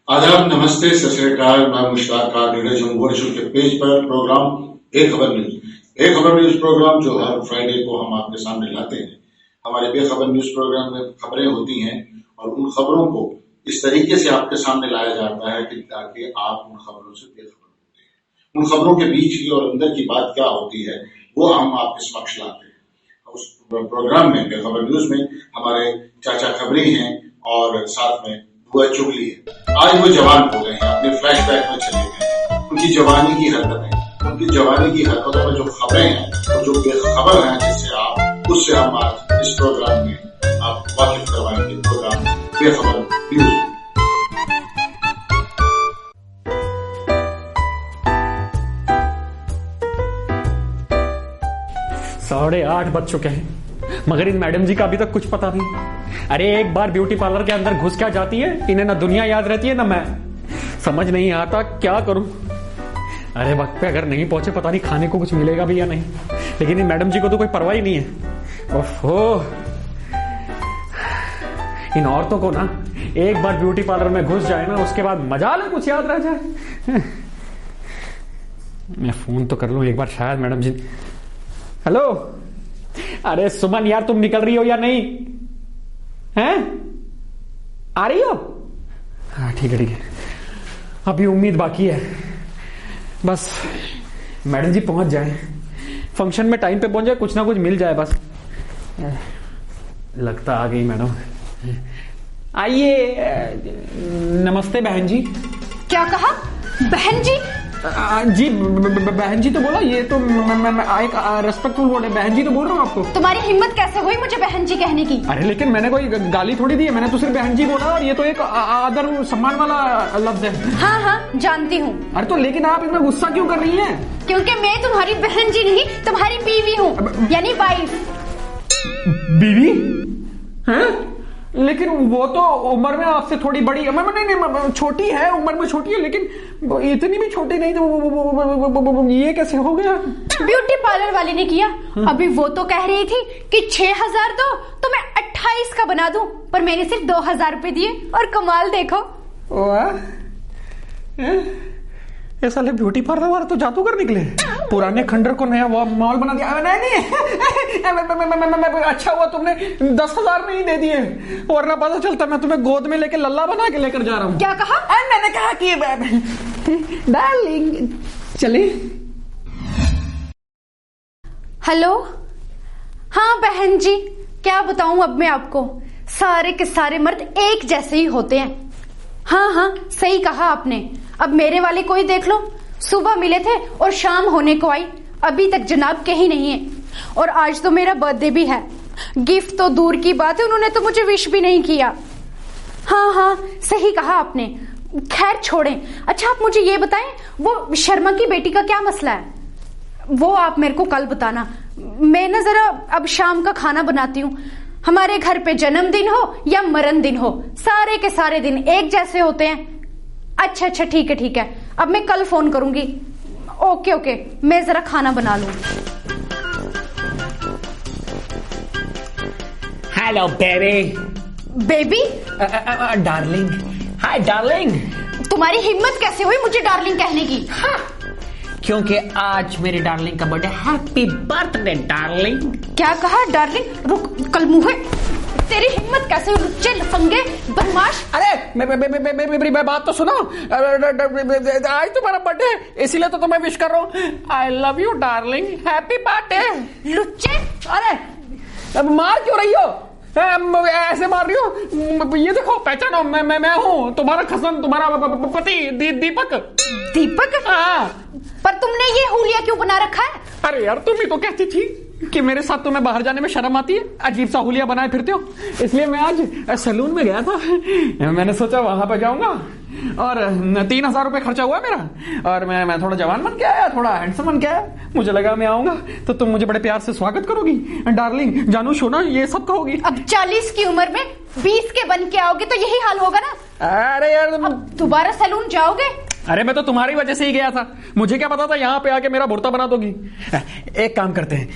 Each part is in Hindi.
आदाब, नमस्ते, सत श्री अकाल। मैं मुश्ताक नीरज हूँ वर्चुअल के पेज पर प्रोग्राम एक खबर न्यूज प्रोग्राम जो हर फ्राइडे को हम आपके सामने लाते हैं। हमारे बेखबर न्यूज प्रोग्राम में खबरें होती हैं और उन खबरों को इस तरीके से आपके सामने लाया जाता है कि ताकि आप उन खबरों से बेखबर होते हैं। उन खबरों के बीच की और अंदर की बात क्या होती है वो हम आपके समक्ष लाते हैं। उस प्रोग्राम में बेखबर न्यूज में हमारे चाचा खबरी हैं और साथ में बुआ चुगली है। आज वो जवान हो गए हैं, अपने फ्लैशबैक में चले गए हैं। उनकी जवानी की हरकतों में जो खबरें हैं और जो बेखबर हैं उससे हम आज इस प्रोग्राम में आपको वाकिफ करवाएंगे। प्रोग्राम बेखबर न्यूज। 8:30 बज चुके हैं मगर इन मैडम जी का अभी तक कुछ पता नहीं। अरे एक बार ब्यूटी पार्लर के अंदर घुस क्या जाती है, इन्हें ना दुनिया याद रहती है ना मैं। समझ नहीं आता क्या करूं। अरे वक्त पे अगर नहीं पहुंचे पता नहीं खाने को कुछ मिलेगा भी या नहीं, लेकिन इन मैडम जी को तो कोई परवाह ही नहीं है। ओहो, इन औरतों को ना एक बार ब्यूटी पार्लर में घुस जाए ना उसके बाद मजा ले कुछ याद रह जाए। मैं फोन तो कर लूं एक बार, शायद मैडम जी। हेलो, अरे सुमन यार तुम निकल रही हो या नहीं? हैं? आ रही हो? हाँ ठीक है। अभी उम्मीद बाकी है, बस मैडम जी पहुंच जाए, फंक्शन में टाइम पे पहुंच जाए, कुछ ना कुछ मिल जाए बस। लगता आ गई मैडम। आइए। नमस्ते बहन जी। क्या कहा? बहन जी? जी बहन जी तो बोला, ये तो मैं एक रेस्पेक्टफुल वर्ड है, बहन जी तो बोल रहा हूँ आपको। तुम्हारी हिम्मत कैसे हुई मुझे बहन जी कहने की? अरे लेकिन मैंने कोई गाली थोड़ी दी है, मैंने तो सिर्फ बहन जी बोला और ये तो एक आदर सम्मान वाला लफ्ज है। हाँ जानती हूँ। अरे तो लेकिन आप इतना गुस्सा क्यों कर रही हैं? क्योंकि मैं तुम्हारी बहन जी नहीं, तुम्हारी बीवी हूँ, यानी वाइफ। बीवी हैं? लेकिन वो तो उम्र में आपसे थोड़ी बड़ी, नहीं छोटी है, उम्र में छोटी है, लेकिन इतनी भी छोटी नहीं। तो ये कैसे हो गया? ब्यूटी पार्लर वाली ने किया। अभी वो तो कह रही थी कि 6,000 दो तो मैं 28 का बना दूं, पर मैंने सिर्फ 2,000 रुपए दिए और कमाल देखो। ये साले ब्यूटी पार्लर वाले तो जादूगर निकले। पुराने खंडर को नया मॉल बना दिया। नहीं अच्छा हुआ तुमने 10,000 नहीं दे दिए, वरना पता चलता मैं तुम्हें गोद में लेके लल्ला बना के लेकर जा रहा हूँ। क्या कहा? मैंने कहा कि डार्लिंग चले। हेलो, हाँ बहन जी, क्या बताऊं अब मैं आपको, सारे के सारे मर्द एक जैसे ही होते हैं। हाँ सही कहा आपने। अब मेरे वाले कोई देख लो, सुबह मिले थे और शाम होने को आई, अभी तक जनाब के ही नहीं है। और आज तो मेरा बर्थडे भी है, गिफ्ट तो दूर की बात है, उन्होंने तो मुझे विश भी नहीं किया। हाँ सही कहा आपने। खैर छोड़ें। अच्छा आप मुझे ये बताएं, वो शर्मा की बेटी का क्या मसला है? वो आप मेरे को कल बताना। मैं ना जरा अब शाम का खाना बनाती हूँ। हमारे घर पे जन्मदिन हो या मरण दिन हो, सारे के सारे दिन एक जैसे होते हैं। अच्छा ठीक है। अब मैं कल फोन करूंगी। ओके, मैं जरा खाना बना लूं। Hello baby. Darling. Hi darling. तुम्हारी हिम्मत कैसे हुई मुझे डार्लिंग कहने की? हाँ, क्योंकि आज मेरी डार्लिंग का बर्थडे। Happy birthday darling. क्या कहा डार्लिंग? रुक, कल मुंह तेरी हिम्मत कैसे हुई? लुच्चे लफंगे बदमाश। अरे मेरी बात तो सुनो। आज तुम्हारा बर्थडे, इसीलिए तो तुम्हें विश कर रहा हूँ। I love you darling, happy birthday. लुच्चे। अरे मार क्यों रही हो? ऐसे मार रही हो? ये देखो, पहचानो, मैं हूँ तुम्हारा खसन, तुम्हारा पति दीपक। दीपक? हाँ। पर तुमने ये हुलिया क्यों बना रखा है? अरे यार तुम ही तो कहती थी कि मेरे साथ तुम्हें बाहर जाने में शर्म आती है, अजीब सा हुलिया बनाए फिरते हो, इसलिए मैं आज सैलून में गया था। मैंने सोचा वहां पे जाऊंगा और 3,000 रुपए खर्चा हुआ मेरा, और मैं थोड़ा जवान बन के आया, थोड़ा हैंडसम बन के आया। मुझे लगा मैं आऊंगा तो तुम मुझे बड़े प्यार से स्वागत करोगी, डार्लिंग, जानू, सोना, ये सब कहोगी। अब 40 की उम्र में 20 के बन के आओगे तो यही हाल होगा ना। अरे यार अब दोबारा सैलून जाओगे अरे मैं तो तुम्हारी वजह से ही गया था, मुझे क्या पता था यहाँ पे आके मेरा भुर्ता बना दोगी। एक काम करते हैं,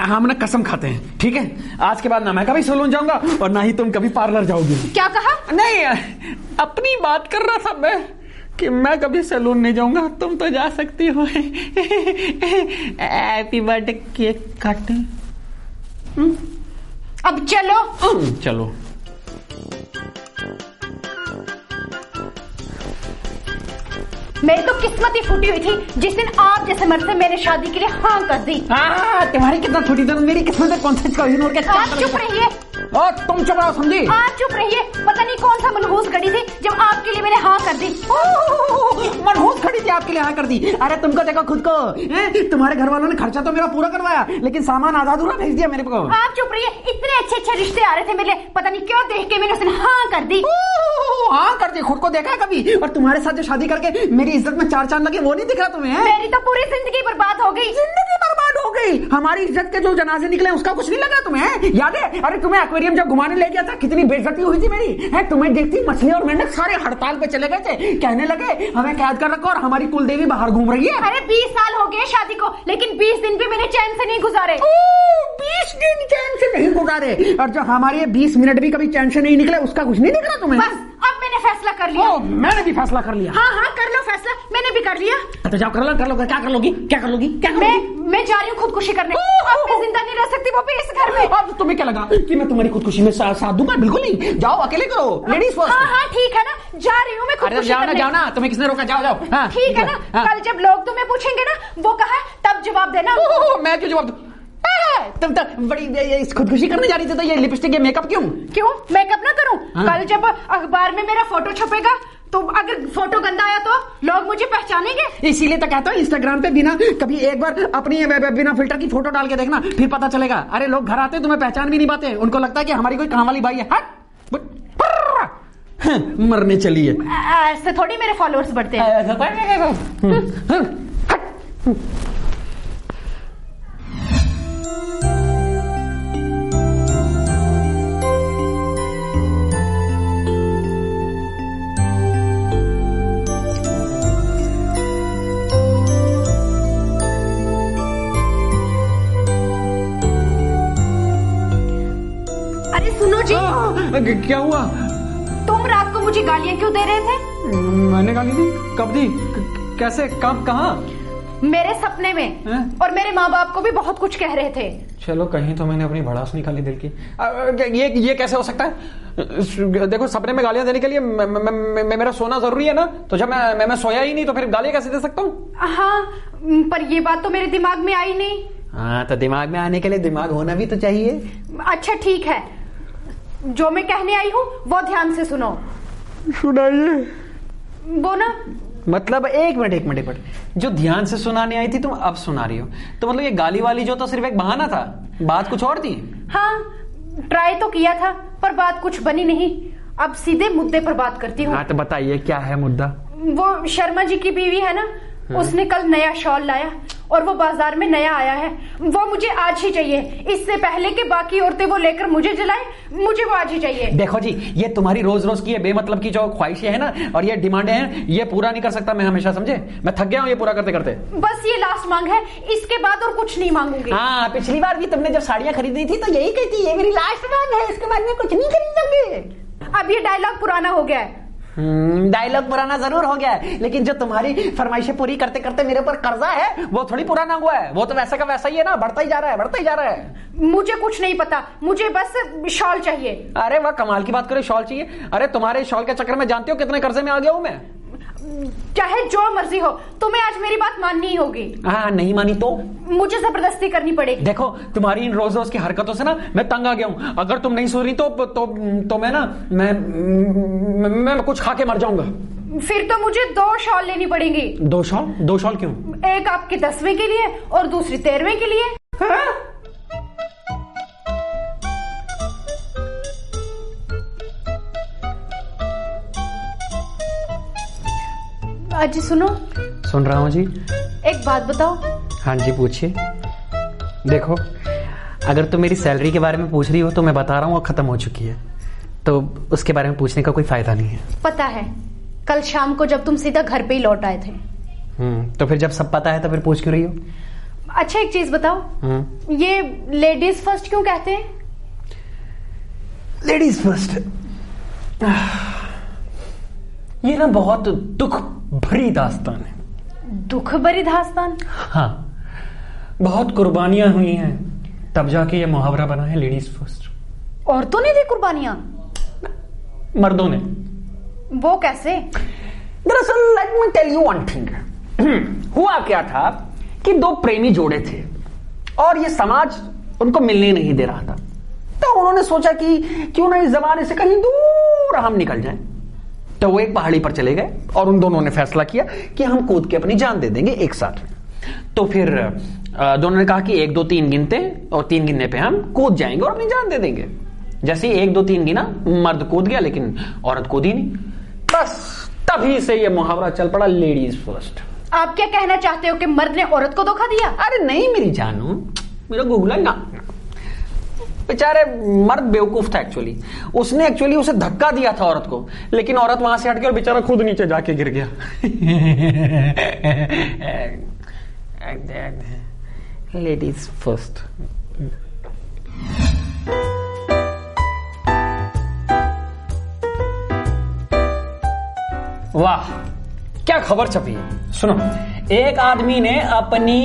हम ना कसम खाते हैं, ठीक है? आज के बाद ना मैं कभी सैलून जाऊंगा और ना ही तुम कभी पार्लर जाओगी। क्या कहा? नहीं, अपनी बात कर रहा था मैं कि मैं कभी सैलून नहीं जाऊंगा, तुम तो जा सकती हो। हैप्पी बर्थडे केक काटे। अब चलो। चलो। मेरी तो किस्मत ही फूटी हुई थी जिस दिन आप जैसे मर्द से मैंने शादी के लिए हाँ कर दी। तुम्हारी कितना फूटी थी, मेरी किस्मत कौन सा इग्नोर के। आप चुप रहिए। और तुम चुप रहो, समझी? आप चुप रहिए। पता नहीं कौन सा मनहूस घड़ी थी जब आपके लिए मैंने हाँ कर दी। मनहूस घड़ी थी आपके लिए हाँ कर दी? अरे तुमको देखो खुद को, तुम्हारे घर वालों ने खर्चा तो मेरा पूरा करवाया लेकिन सामान आधा अधूरा भेज दिया मेरे को। आप चुप रहिए। इतने अच्छे अच्छे रिश्ते आ रहे थे मेरे, पता नहीं क्यों देख के मैंने उसे हाँ कर दी। हाँ कर दी? खुद को देखा कभी? और तुम्हारे साथ जो शादी करके मेरी इज्जत में चार चांद लगे वो नहीं दिख रहा तुम्हें? मेरी तो पूरी जिंदगी बर्बाद हो गई। जिंदगी बर्बाद हो गई? हमारी इज्जत के जो जनाजे निकले उसका कुछ नहीं लगा तुम्हें? याद है? अरे तुम्हें एक्वेरियम जब घुमाने ले गया था कितनी बेइज्जती हुई थी मेरी, है? तुम्हें देखती मछली और मेंढक सारे हड़ताल पे चले गए थे, कहने लगे हमें कैद कर रखो और हमारी कुलदेवी बाहर घूम रही है। अरे 20 साल हो गए शादी को, लेकिन 20 दिन भी मैंने चैन से नहीं गुजारे। 20 दिन चैन से नहीं गुजारे? और जो हमारे 20 मिनट भी कभी चैन से नहीं निकले उसका कुछ नहीं दिख रहा तुम्हें? बस अब मैंने फैसला कर लिया। मैंने भी फैसला कर लिया। हाँ हाँ कर लो फैसला, मैंने भी कर लिया। तो जाओ कर लो। क्या कर लोगी? मैं जा रही हूँ खुदकुशी करने। अब मैं जिंदा नहीं रह सकती वो भी इस घर में। अब तुम्हें क्या लगा कि मैं तुम्हारी खुदकुशी में साथ दूंगा? बिल्कुल नहीं, जाओ अकेले करो, लेडीज फर्स्ट। हाँ ठीक है ना, जा रही हूँ मैं खुदकुशी करने। जाओ ना, तुम्हें किसने रोका? जाओ। ठीक है ना, कल जब लोग तुम्हें पूछेंगे ना वो कहा तब जवाब देना। मैं क्यों जवाब दूं? तुम तो बड़ी खुदकुशी करने जा रही थी तो ये लिपस्टिक ये मेकअप क्यों मेकअप ना करूं? कल जब अखबार में मेरा फोटो छपेगा तो अगर फोटो गंदा आया तो लोग मुझे पहचानेंगे। इसीलिए तो कहता हूँ इंस्टाग्राम पे बिना कभी एक बार अपनी बिना फिल्टर की फोटो डाल के देखना, फिर पता चलेगा। अरे लोग घर आते तुम्हें पहचान भी नहीं पाते, उनको लगता है कि हमारी कोई काम वाली भाई है। मरने चली है। ऐसे थोड़ी मेरे फॉलोअर्स बढ़ते हैं। सुनो जी। क्या हुआ? तुम रात को मुझे गालियां क्यों दे रहे थे? मैंने गाली दी? कब दी? कैसे? कब? कहाँ? मेरे सपने में और मेरे माँ बाप को भी बहुत कुछ कह रहे थे। चलो कहीं तो मैंने अपनी भड़ास निकाली दिल की। ये कैसे हो सकता है? देखो सपने में गालियां देने के लिए मेरा सोना जरूरी है ना, तो जब मैं सोया ही नहीं तो फिर गालियां कैसे दे सकता हूँ? हाँ पर ये बात तो मेरे दिमाग में आई नहीं। हाँ तो दिमाग में आने के लिए दिमाग होना भी तो चाहिए। अच्छा ठीक है, जो मैं कहने आई हूँ वो ध्यान से सुनो। सुनाइए। वो ना मतलब एक मिनट, जो ध्यान से सुनाने आई थी तुम अब सुना रही हो, तो मतलब ये गाली वाली जो तो सिर्फ एक बहाना था, बात कुछ और थी? हाँ ट्राई तो किया था पर बात कुछ बनी नहीं। अब सीधे मुद्दे पर बात करती हूँ। हाँ तो बताइए क्या है मुद्दा? वो शर्मा जी की बीवी है ना, उसने कल नया शॉल लाया और वो बाजार में नया आया है। वो मुझे आज ही चाहिए, इससे पहले कि बाकी औरतें वो लेकर मुझे जलाएं, मुझे वो आज ही चाहिए। देखो जी, ये तुम्हारी रोज रोज की ये बेमतलब की जो ख्वाहिशें हैं ना और ये डिमांडें हैं, ये पूरा नहीं कर सकता मैं हमेशा, समझे? मैं थक गया हूँ ये पूरा करते करते। बस ये लास्ट मांग है, इसके बाद और कुछ नहीं मांगूंगी। हाँ पिछली बार भी तुमने जब साड़ियां खरीदी थी तो यही कहती ये मेरी लास्ट मांग है, इसके बाद में कुछ नहीं खरीदोगे। अब ये डायलॉग पुराना हो गया है। डायलॉग पुराना जरूर हो गया है, लेकिन जो तुम्हारी फरमाइशें पूरी करते करते मेरे ऊपर कर्जा है वो थोड़ी पुराना हुआ है, वो तो वैसा का वैसा ही है ना, बढ़ता ही जा रहा है। मुझे कुछ नहीं पता, मुझे बस शॉल चाहिए। अरे वाह कमाल की बात करो, शॉल चाहिए? अरे तुम्हारे शॉल के चक्कर में जानते हो कितने कर्जे में आ गया हूं मैं। चाहे जो मर्जी हो, तुम्हें आज मेरी बात माननी ही होगी। हाँ नहीं मानी तो मुझे जबरदस्ती करनी पड़ेगी। देखो तुम्हारी इन रोज रोज की हरकतों से ना मैं तंग आ गया हूँ, अगर तुम नहीं सुन रही तो मैं ना मैं कुछ खा के मर जाऊंगा। फिर तो मुझे 2 शॉल लेनी पड़ेंगी। 2 शॉल? 2 शॉल क्यों? एक आपके 10वें के लिए और दूसरी 13वें के लिए। अजी सुनो। सुन रहा हूँ जी। एक बात बताओ। हाँ जी पूछिए। देखो अगर तुम मेरी सैलरी के बारे में पूछ रही हो तो मैं बता रहा हूँ वो खत्म हो चुकी है, तो उसके बारे में पूछने का कोई फायदा नहीं है। पता है, कल शाम को जब तुम सीधा घर पे ही लौट आए थे। तो फिर जब सब पता है तो फिर पूछ क्यों रही हो? अच्छा एक चीज बताओ, ये लेडीज फर्स्ट क्यों कहते हैं? लेडीज फर्स्ट, ये ना बहुत दुख भरी दास्तान है। दुख भरी दास्तान? हाँ, बहुत कुर्बानियां हुई हैं तब जाके ये मुहावरा बना है लेडीज फर्स्ट। औरतों ने दी कुर्बानियां? मर्दों ने। वो कैसे? दरअसल let me tell you one thing. हुआ क्या था कि दो प्रेमी जोड़े थे और ये समाज उनको मिलने नहीं दे रहा था, तो उन्होंने सोचा कि क्यों ना इस जमाने से कहीं दूर हम निकल जाएं। तो वो एक पहाड़ी पर चले गए और उन दोनों ने फैसला किया कि हम कूद के अपनी जान दे देंगे एक साथ। तो फिर दोनों ने कहा कि 1 2 3 गिनते और 3 गिनने पे हम कूद जाएंगे और अपनी जान दे देंगे। जैसे ही 1 2 3 गिना, मर्द कूद गया लेकिन औरत कूदी नहीं। बस तभी से ये मुहावरा चल पड़ा लेडीज फर्स्ट। आप क्या कहना चाहते हो कि मर्द ने औरत को धोखा दिया? अरे नहीं मेरी जानू, मेरा गूगल ना, बेचारे मर्द बेवकूफ था एक्चुअली। उसने एक्चुअली उसे धक्का दिया था औरत को, लेकिन औरत वहां से हट गई और बेचारा खुद नीचे जाके गिर गया। Ladies first. वाह क्या खबर छपी है, सुनो। एक आदमी ने अपनी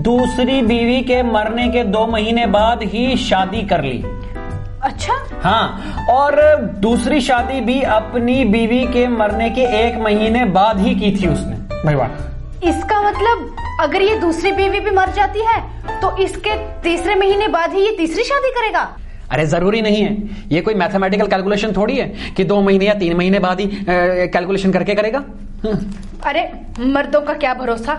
दूसरी बीवी के मरने के 2 महीने बाद ही शादी कर ली। अच्छा? हाँ, और दूसरी शादी भी अपनी बीवी के मरने के 1 महीने बाद ही की थी उसने। भाई वाह। इसका मतलब अगर ये दूसरी बीवी भी मर जाती है तो इसके 3रे महीने बाद ही ये तीसरी शादी करेगा? अरे जरूरी नहीं है, ये कोई मैथमेटिकल कैलकुलेशन थोड़ी है कि 2 महीने या 3 महीने बाद ही कैलकुलेशन करके करेगा। अरे मर्दों का क्या भरोसा?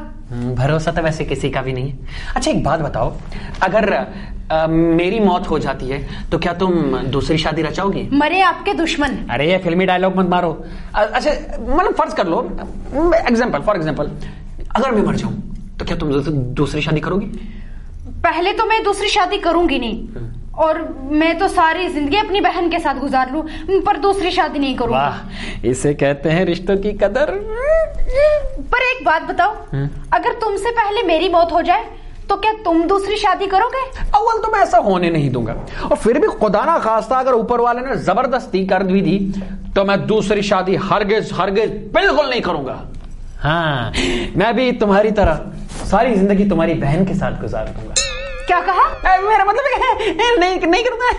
भरोसा तो वैसे किसी का भी नहीं है। अच्छा एक बात बताओ, अगर मेरी मौत हो जाती है तो क्या तुम दूसरी शादी रचाओगी? मरे आपके दुश्मन। अरे ये फिल्मी डायलॉग मत मारो। अच्छा मतलब फर्ज कर लो, फॉर एग्जाम्पल अगर मैं मर जाऊं तो क्या तुम दूसरी शादी करोगी? पहले तो मैं दूसरी शादी करूंगी नहीं, और मैं तो सारी जिंदगी अपनी बहन के साथ गुजार लूं, पर दूसरी शादी नहीं करूंगी। वाह, इसे कहते हैं रिश्तों की कदर। पर एक बात बताओ, अगर तुमसे पहले मेरी मौत हो जाए तो क्या तुम दूसरी शादी करोगे? अव्वल तो मैं ऐसा होने नहीं दूंगा, और फिर भी खुदा ना खास्ता अगर ऊपर वाले ने जबरदस्ती कर भी दी तो मैं दूसरी शादी हरगिज बिल्कुल नहीं करूंगा। हाँ, मैं भी तुम्हारी तरह सारी जिंदगी तुम्हारी बहन के साथ गुजार दूंगा। क्या कहा? मेरा मतलब नहीं करूंगा।